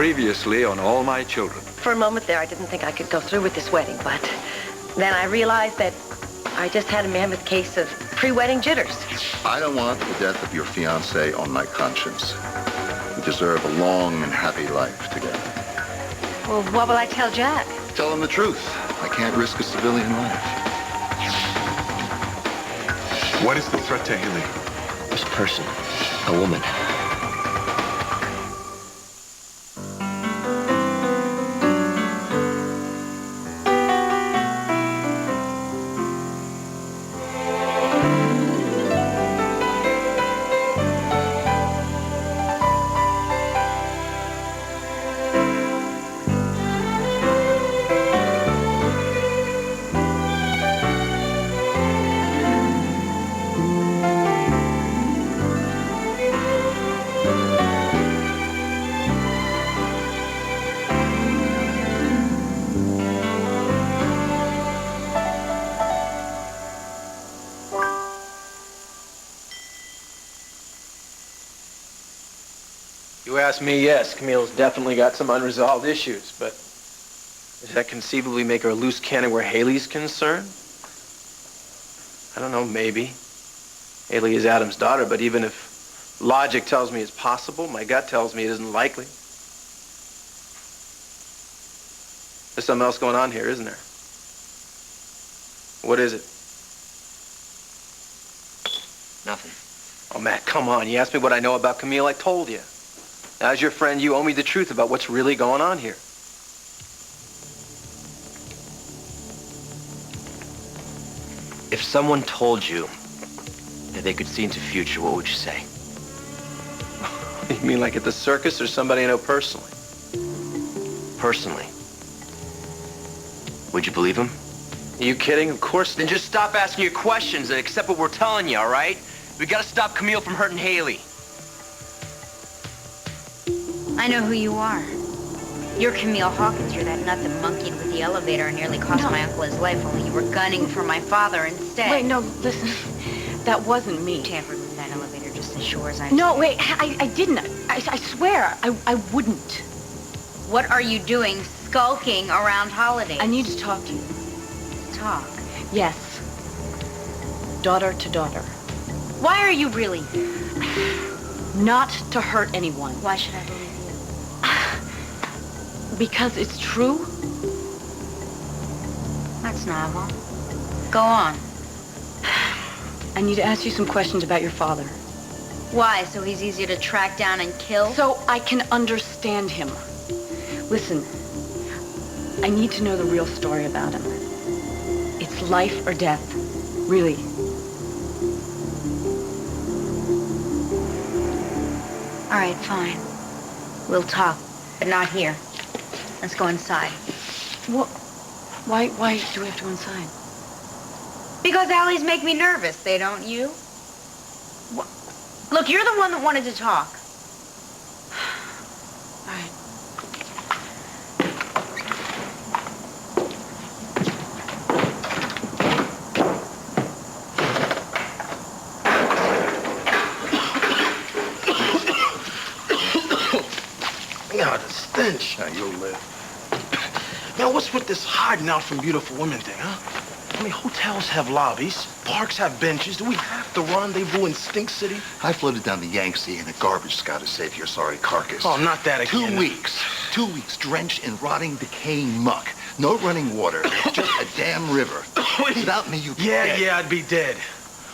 previously on all my children. For a moment there, I didn't think I could go through with this wedding, but then I realized that I just had a mammoth case of pre-wedding jitters. I don't want the death of your fiancé on my conscience. You deserve a long and happy life together. Well, what will I tell Jack? Tell him the truth. I can't risk a civilian life. What is the threat to Haley? This person, a woman. You ask me, yes, Camille's definitely got some unresolved issues, but does that conceivably make her a loose cannon where Haley's concerned? I don't know, maybe. Haley is Adam's daughter, but even if logic tells me it's possible, my gut tells me it isn't likely. There's something else going on here, isn't there? What is it? Nothing. Oh, Matt, come on. You asked me what I know about Camille, I told you. As your friend, you owe me the truth about what's really going on here. If someone told you that they could see into the future, what would you say? You mean like at the circus or somebody I know personally? Personally. Would you believe him? Are you kidding? Of course. Then just stop asking your questions and accept what we're telling you, all right? We gotta stop Camille from hurting Haley. I know who you are. You're Camille Hawkins. You're that nut that monkeyed with the elevator and nearly cost my uncle his life, only you were gunning for my father instead. Wait, no, listen. That wasn't me. Tampered with that elevator just as sure as I... No, wait, I didn't. I swear, I wouldn't. What are you doing skulking around holidays? I need to talk to you. Talk? Yes. Daughter to daughter. Why are you really? Not to hurt anyone. Why should I believe you? Because it's true. That's novel. Go on. I need to ask you some questions about your father. Why? So he's easier to track down and kill? So I can understand him. Listen, I need to know the real story about him. It's life or death, really. All right, fine. We'll talk, but not here. Let's go inside. What? Why do we have to go inside? Because alleys make me nervous. They don't you? What? Look, you're the one that wanted to talk. All right. God, the stench. Now you'll live. Man, what's with this hiding out from beautiful women thing, huh? I mean, hotels have lobbies, parks have benches. Do we have to rendezvous in Stink City? I floated down the Yangtze in a garbage scow to save your sorry carcass. Oh, not that again. 2 weeks. 2 weeks drenched in rotting, decaying muck. No running water. Just a damn river. Without me, you'd be dead. Yeah, I'd be dead.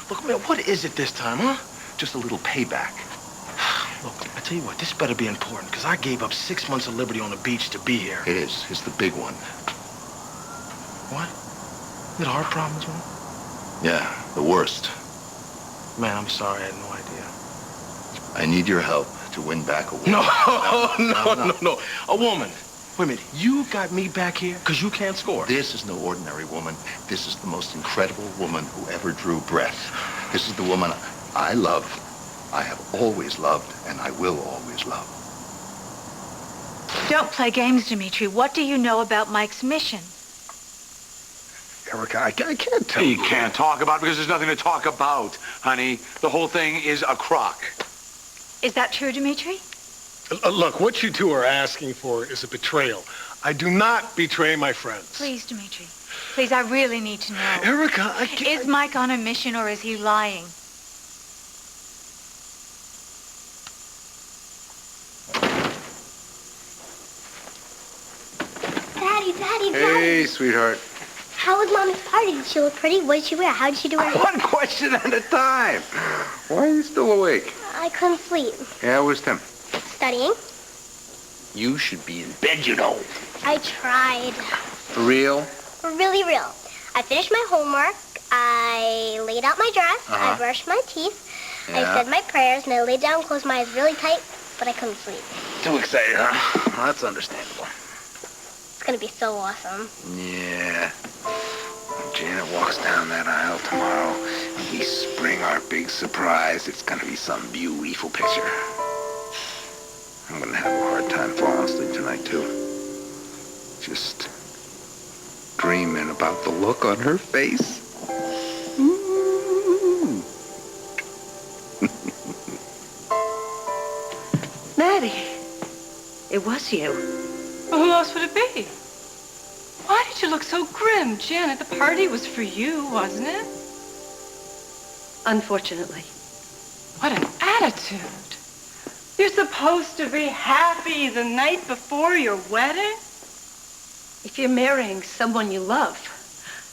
Look, man, what is it this time, huh? Just a little payback. Look, I tell you what, this better be important, because I gave up 6 months of liberty on the beach to be here. It is. It's the big one. What? You got heart problems, man? Yeah, the worst. Man, I'm sorry, I had no idea. I need your help to win back a woman. No. A woman. Wait a minute, you got me back here because you can't score. This is no ordinary woman. This is the most incredible woman who ever drew breath. This is the woman I love. I have always loved, and I will always love. Don't play games, Dimitri. What do you know about Mike's mission? Erica, I can't tell you. You can't talk about it because there's nothing to talk about, honey. The whole thing is a crock. Is that true, Dimitri? Look, what you two are asking for is a betrayal. I do not betray my friends. Please, Dimitri. Please, I really need to know. Erica, I can't... Is Mike on a mission or is he lying? Daddy. Hey, sweetheart. How was Mommy's party? Did she look pretty? What did she wear? How did she do her hair? One question at a time. Why are you still awake? I couldn't sleep. Yeah, where's Tim? Studying. You should be in bed, you know. I tried. For real? Really real. I finished my homework. I laid out my dress. I brushed my teeth. Yeah. I said my prayers, and I laid down, closed my eyes really tight, but I couldn't sleep. Too excited, huh? Well, that's understandable. It's gonna be so awesome. Yeah. When Janet walks down that aisle tomorrow, and we spring our big surprise, it's gonna be some beautiful picture. I'm gonna have a hard time falling asleep tonight, too. Just dreaming about the look on her face. Maddie, it was you. Well, who else would it be? Why did you look so grim, Janet? The party was for you, wasn't it? Unfortunately. What an attitude. You're supposed to be happy the night before your wedding? If you're marrying someone you love.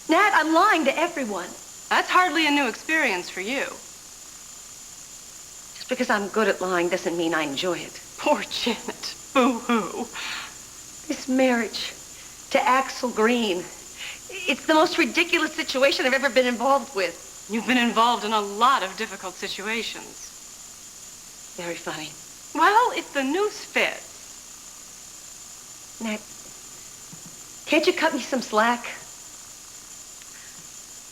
Nat, I'm lying to everyone. That's hardly a new experience for you. Just because I'm good at lying doesn't mean I enjoy it. Poor Janet. Boo-hoo. This marriage to Axel Green. It's the most ridiculous situation I've ever been involved with. You've been involved in a lot of difficult situations. Very funny. Well, if the noose fits. Nat, can't you cut me some slack?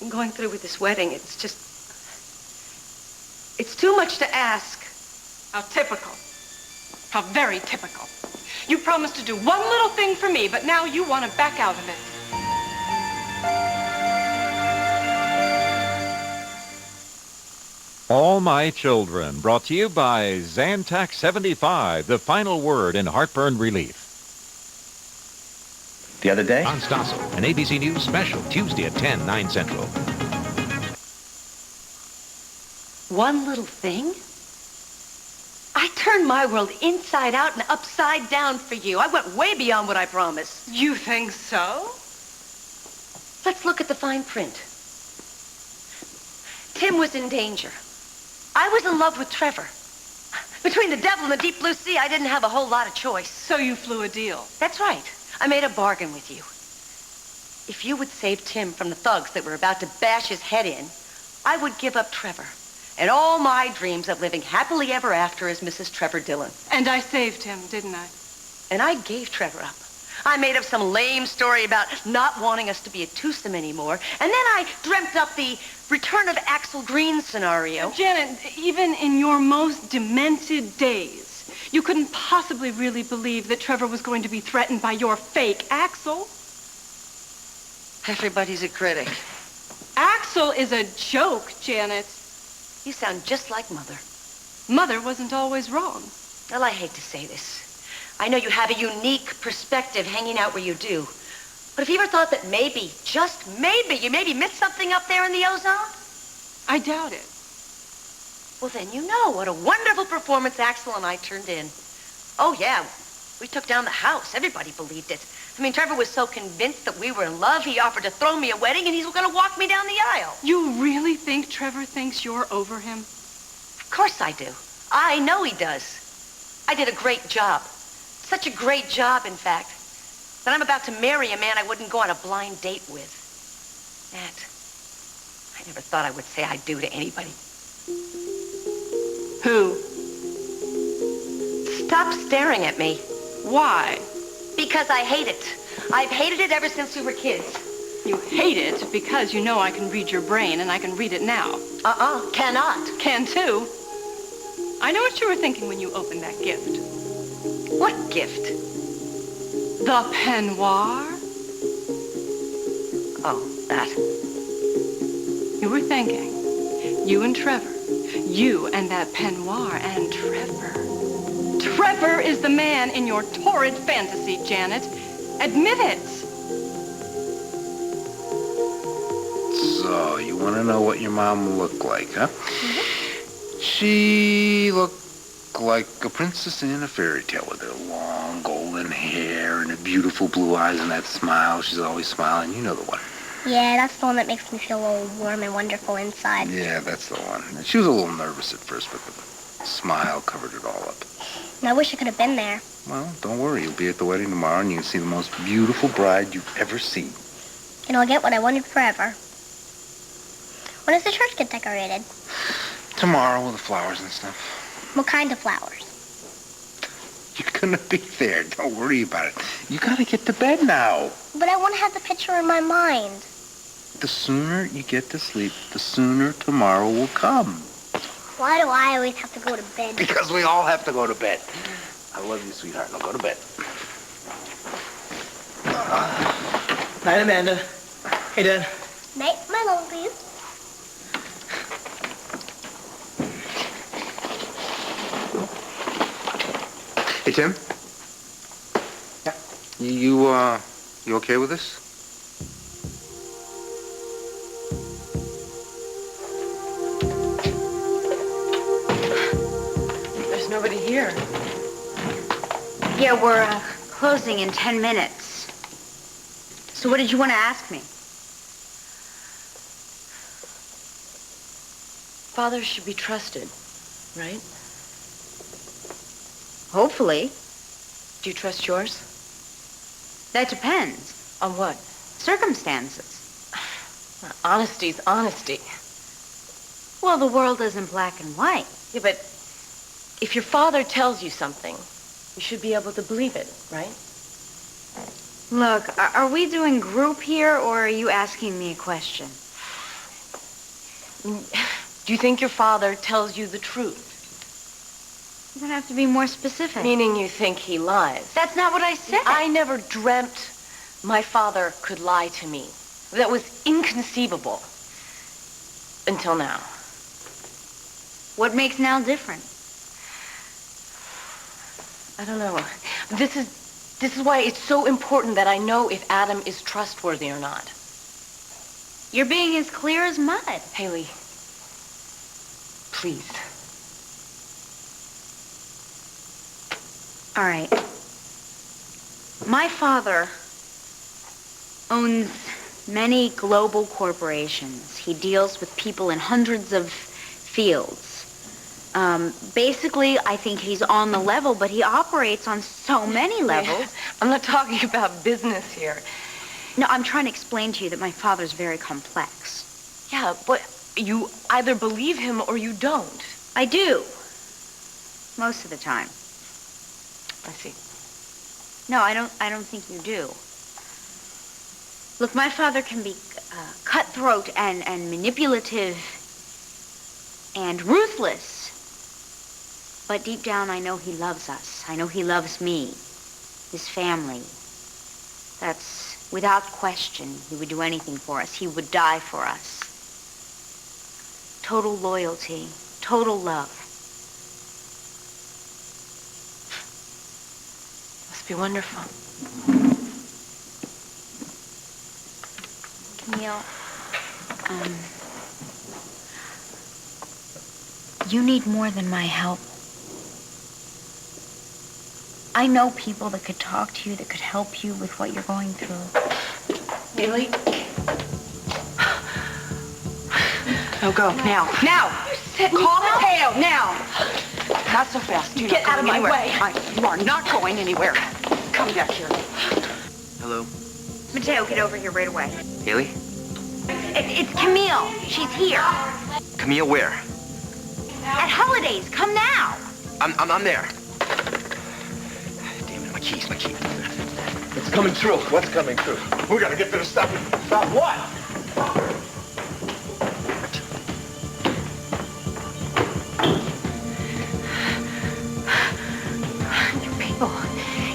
I'm going through with this wedding. It's just... It's too much to ask. How typical. How very typical. You promised to do one little thing for me, but now you want to back out of it. All My Children, brought to you by Zantac 75, the final word in heartburn relief. The other day? On Stossel, an ABC News special, Tuesday at 10, 9 Central. One little thing? I turned my world inside out and upside down for you. I went way beyond what I promised. You think so? Let's look at the fine print. Tim was in danger. I was in love with Trevor. Between the devil and the deep blue sea, I didn't have a whole lot of choice. So you flew a deal. That's right. I made a bargain with you. If you would save Tim from the thugs that were about to bash his head in, I would give up Trevor and all my dreams of living happily ever after as Mrs. Trevor Dillon. And I saved him, didn't I? And I gave Trevor up. I made up some lame story about not wanting us to be a twosome anymore, and then I dreamt up the return of Axel Green scenario. Janet, even in your most demented days, you couldn't possibly really believe that Trevor was going to be threatened by your fake Axel. Everybody's a critic. Axel is a joke, Janet. You sound just like Mother. Mother wasn't always wrong. Well, I hate to say this. I know you have a unique perspective hanging out where you do. But have you ever thought that maybe, just maybe, you maybe missed something up there in the ozone? I doubt it. Well, then you know what a wonderful performance Axel and I turned in. Oh, yeah, we took down the house. Everybody believed it. I mean, Trevor was so convinced that we were in love, he offered to throw me a wedding, and he's going to walk me down the aisle. You really think Trevor thinks you're over him? Of course I do. I know he does. I did a great job. Such a great job, in fact, that I'm about to marry a man I wouldn't go on a blind date with. Nat, I never thought I would say I do to anybody. Who? Stop staring at me. Why? Because I hate it. I've hated it ever since we were kids. You hate it because you know I can read your brain, and I can read it now. Cannot. Can too. I know what you were thinking when you opened that gift. What gift? The peignoir. Oh, that. You were thinking, you and Trevor, you and that peignoir and Trevor. Trevor is the man in your torrid fantasy, Janet. Admit it. So, you want to know what your mom looked like, huh? Mm-hmm. She looked like a princess in a fairy tale with her long golden hair and her beautiful blue eyes and that smile. She's always smiling. You know the one. Yeah, that's the one that makes me feel all warm and wonderful inside. Yeah, that's the one. She was a little nervous at first, but the smile covered it all up. And I wish I could have been there. Well, don't worry. You'll be at the wedding tomorrow, and you'll see the most beautiful bride you've ever seen. And I'll get what I wanted forever. When does the church get decorated? Tomorrow with the flowers and stuff. What kind of flowers? You're gonna be there. Don't worry about it. You gotta get to bed now. But I want to have the picture in my mind. The sooner you get to sleep, the sooner tomorrow will come. Why do I always have to go to bed? Because we all have to go to bed. I love you, sweetheart. Now go to bed. Night, Amanda. Hey, Dad. Night, my lovelies. Hey, Tim? Yeah? You okay with this? There's nobody here. Yeah, we're closing in 10 minutes. So what did you want to ask me? Father should be trusted, right? Hopefully. Do you trust yours? That depends. On what? Circumstances. Honesty's honesty. Well, the world isn't black and white. Yeah, but if your father tells you something, you should be able to believe it, right? Look, are we doing group here, or are you asking me a question? Do you think your father tells you the truth? You're gonna have to be more specific. Meaning you think he lies? That's not what I said. I never dreamt my father could lie to me. That was inconceivable. Until now. What makes now different? I don't know. This is why it's so important that I know if Adam is trustworthy or not. You're being as clear as mud. Haley, please. All right. My father owns many global corporations. He deals with people in hundreds of fields. Basically, I think he's on the level, but he operates on so many levels. I'm not talking about business here. No, I'm trying to explain to you that my father's very complex. Yeah, but you either believe him or you don't. I do. Most of the time. I see. No, I don't think you do. Look, my father can be cutthroat and manipulative and ruthless. But deep down, I know he loves us. I know he loves me, his family. That's without question. He would do anything for us. He would die for us. Total loyalty, total love. Must be wonderful. Camille, you need more than my help. I know people that could talk to you, that could help you with what you're going through. Really? No, go. Now. Now! Call Mateo, now! Not so fast. You're Get not out of going my anywhere. way. You are not going anywhere. Come back here. Hello? Mateo, get over here right away. Haley? It's Camille. She's here. Camille, where? At Holidays. Come now. I'm there. Damn it, my keys. It's coming through. What's coming through? We gotta get to the stop. Stop what?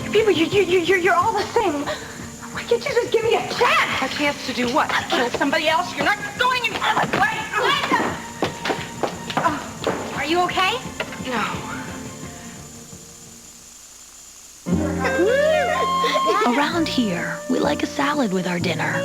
You people, you're all the same. Why can't you just give me a chance? A chance to do what? Kill somebody else? You're not going in my way. Are you okay? No. Around here, we like a salad with our dinner.